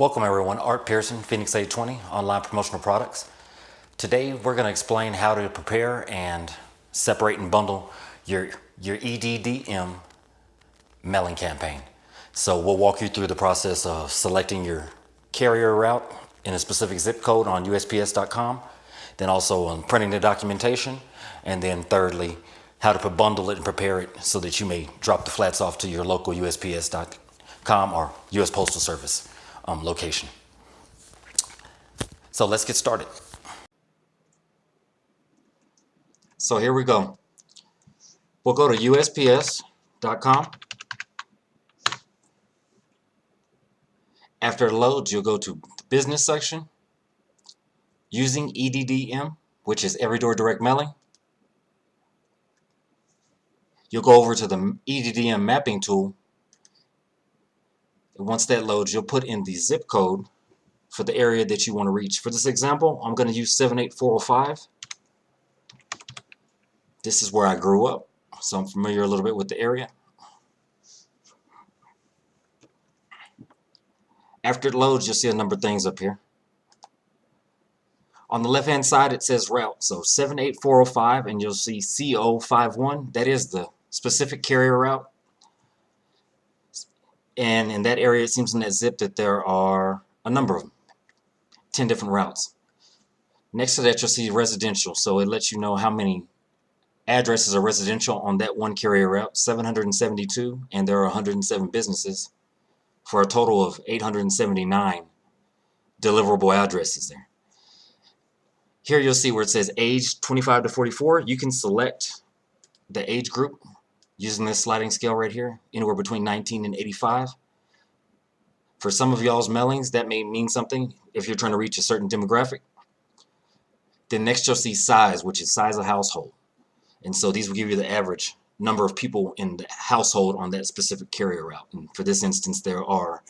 Welcome everyone, Art Pierson, Phoenix 820, online promotional products. Today we're going to explain how to prepare and separate and bundle your EDDM mailing campaign. So we'll walk you through the process of selecting your carrier route in a specific zip code on USPS.com, then also on printing the documentation, and then thirdly, how to bundle it and prepare it so that you may drop the flats off to your local USPS.com or US Postal Service location. So let's get started. So here we go. We'll go to USPS.com. After it loads, you'll go to the business section, using EDDM, which is Every Door Direct Mailing. You'll go over to the EDDM mapping tool. Once that loads, you'll put in the zip code for the area that you want to reach. For this example, I'm going to use 78405. This is where I grew up, so I'm familiar a little bit with the area. After it loads, you'll see a number of things up here. On the left-hand side, it says route, so 78405, and you'll see CO51. That is the specific carrier route. And in that area, it seems in that zip that there are a number of them, 10 different routes. Next to that, you'll see residential, so it lets you know how many addresses are residential on that one carrier route, 772, and there are 107 businesses for a total of 879 deliverable addresses there. Here you'll see where it says age 25 to 44. You can select the age group using this sliding scale right here, anywhere between 19 and 85. For some of y'all's mailings, that may mean something if you're trying to reach a certain demographic. Then next you'll see size, which is size of household. And so these will give you the average number of people in the household on that specific carrier route. And for this instance, there are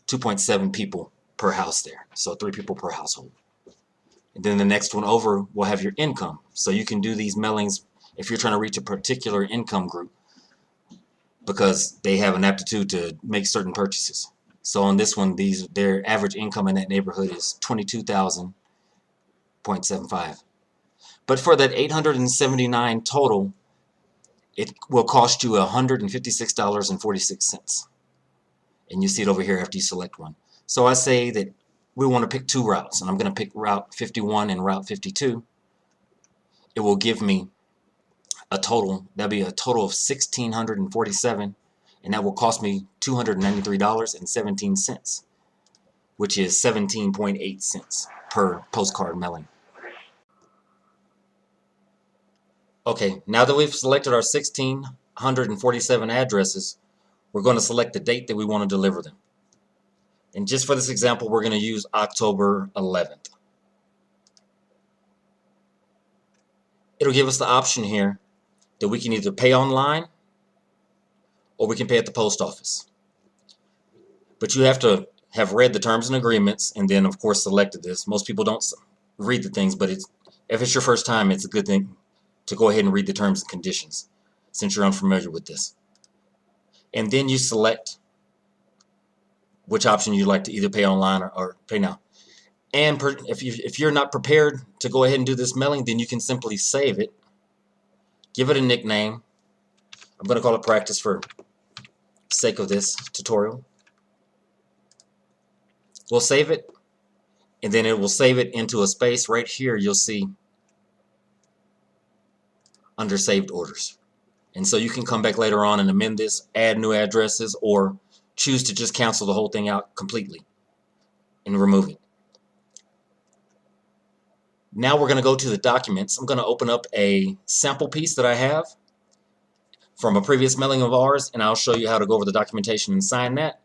2.7 people per house there, so 3 people per household. And then the next one over will have your income. So you can do these mailings if you're trying to reach a particular income group, because they have an aptitude to make certain purchases. So on this one, their average income in that neighborhood is $22,000.75. But for that 879 total, it will cost you $156.46. And you see it over here after you select one. So I say that we want to pick 2 routes, and I'm going to pick Route 51 and Route 52. It will give me a total, that'll be a total of 1,647, and that will cost me $293.17, which is 17.8 cents per postcard mailing. Okay, now that we've selected our 1,647 addresses, we're going to select the date that we want to deliver them. And just for this example, we're going to use October 11th. It'll give us the option here that we can either pay online or we can pay at the post office. But you have to have read the terms and agreements and then, of course, selected this. Most people don't read the things, but if it's your first time, it's a good thing to go ahead and read the terms and conditions since you're unfamiliar with this. And then you select which option you'd like to either pay online or pay now. And if you're not prepared to go ahead and do this mailing, then you can simply save it, give it a nickname. I'm going to call it practice for sake of this tutorial. We'll save it, and then it will save it into a space right here you'll see under saved orders. And so you can come back later on and amend this, add new addresses, or choose to just cancel the whole thing out completely and remove it. Now we're going to go to the documents. I'm going to open up a sample piece that I have from a previous mailing of ours, and I'll show you how to go over the documentation and sign that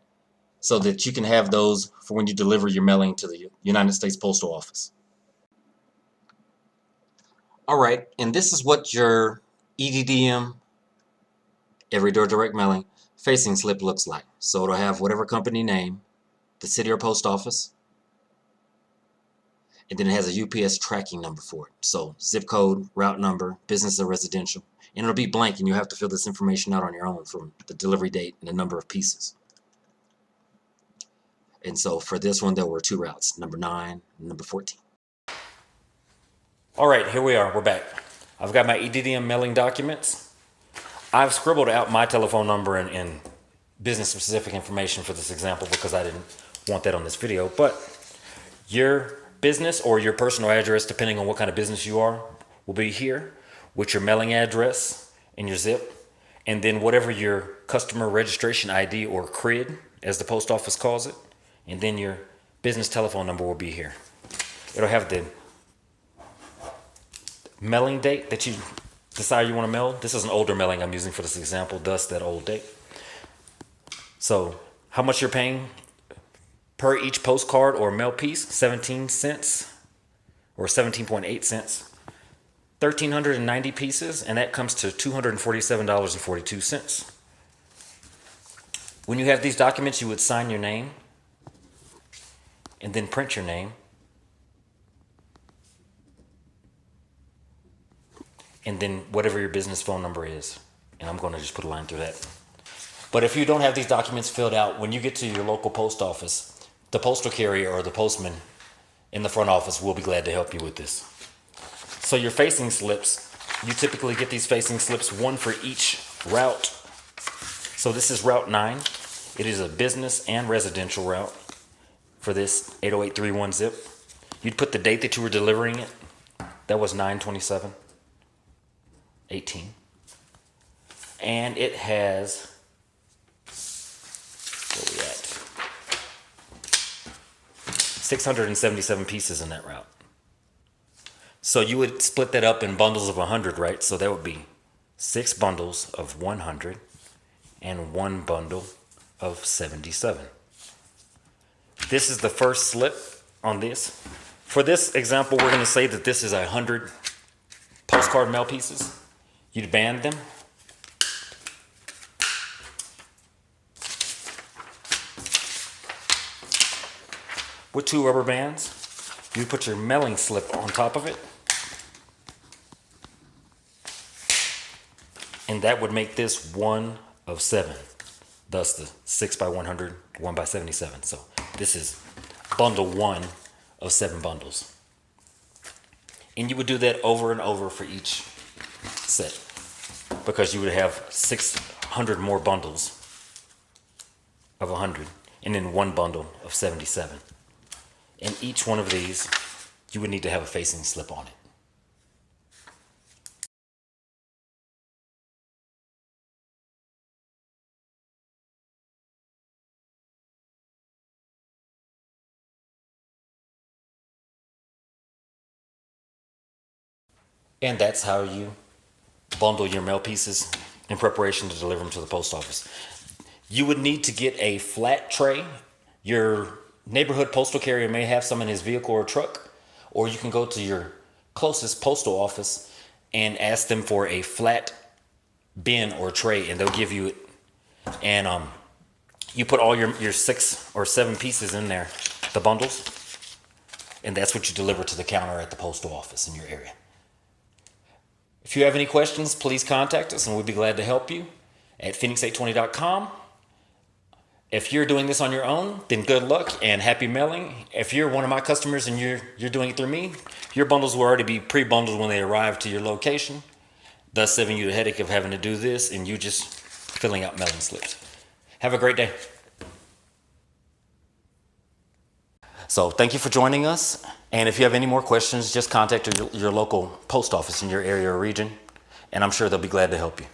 so that you can have those for when you deliver your mailing to the United States Postal Office. Alright, and this is what your EDDM, Every Door Direct Mailing, facing slip looks like. So it'll have whatever company name, the city or post office, and then it has a UPS tracking number for it. So zip code, route number, business or residential. And it'll be blank, and you have to fill this information out on your own from the delivery date and the number of pieces. And so for this one, there were 2 routes, number 9 and number 14. All right, here we are. We're back. I've got my EDDM mailing documents. I've scribbled out my telephone number and business-specific information for this example because I didn't want that on this video. But your business or your personal address, depending on what kind of business you are, will be here with your mailing address and your zip. And then whatever your customer registration ID or CRID, as the post office calls it, and then your business telephone number will be here. It'll have the mailing date that you decide you want to mail. This is an older mailing I'm using for this example, thus that old date. So how much you're paying per each postcard or mail piece, 17 cents or 17.8 cents. 1,390 pieces, and that comes to $247.42. When you have these documents, you would sign your name and then print your name. And then whatever your business phone number is. And I'm going to just put a line through that. But if you don't have these documents filled out, when you get to your local post office, the postal carrier or the postman in the front office will be glad to help you with this. So your facing slips, you typically get these facing slips, one for each route. So this is route 9. It is a business and residential route for this 80831 zip. You'd put the date that you were delivering it. That was 9/27/18. And it has, where we at? 677 pieces in that route. So you would split that up in bundles of 100, right? So that would be 6 bundles of 100 and 1 bundle of 77. This is the first slip on this. For this example, we're going to say that this is 100 postcard mail pieces. You'd band them. With 2 rubber bands. You put your mailing slip on top of it. And that would make this 1 of 7. Thus the 6 by 100, 1 by 77. So this is bundle 1 of 7 bundles. And you would do that over and over for each set. Because you would have 600 more bundles of 100. And then 1 bundle of 77. And each one of these, you would need to have a facing slip on it. And that's how you bundle your mail pieces in preparation to deliver them to the post office. You would need to get a flat tray. Your neighborhood postal carrier may have some in his vehicle or truck, or you can go to your closest postal office and ask them for a flat bin or tray, and they'll give you it. And you put all your 6 or 7 pieces in there, the bundles, and that's what you deliver to the counter at the postal office in your area. If you have any questions, please contact us and we'll be glad to help you at phoenix820.com. If you're doing this on your own, then good luck and happy mailing. If you're one of my customers and you're doing it through me, your bundles will already be pre-bundled when they arrive to your location, thus saving you the headache of having to do this and you just filling out mailing slips. Have a great day. So thank you for joining us. And if you have any more questions, just contact your local post office in your area or region, and I'm sure they'll be glad to help you.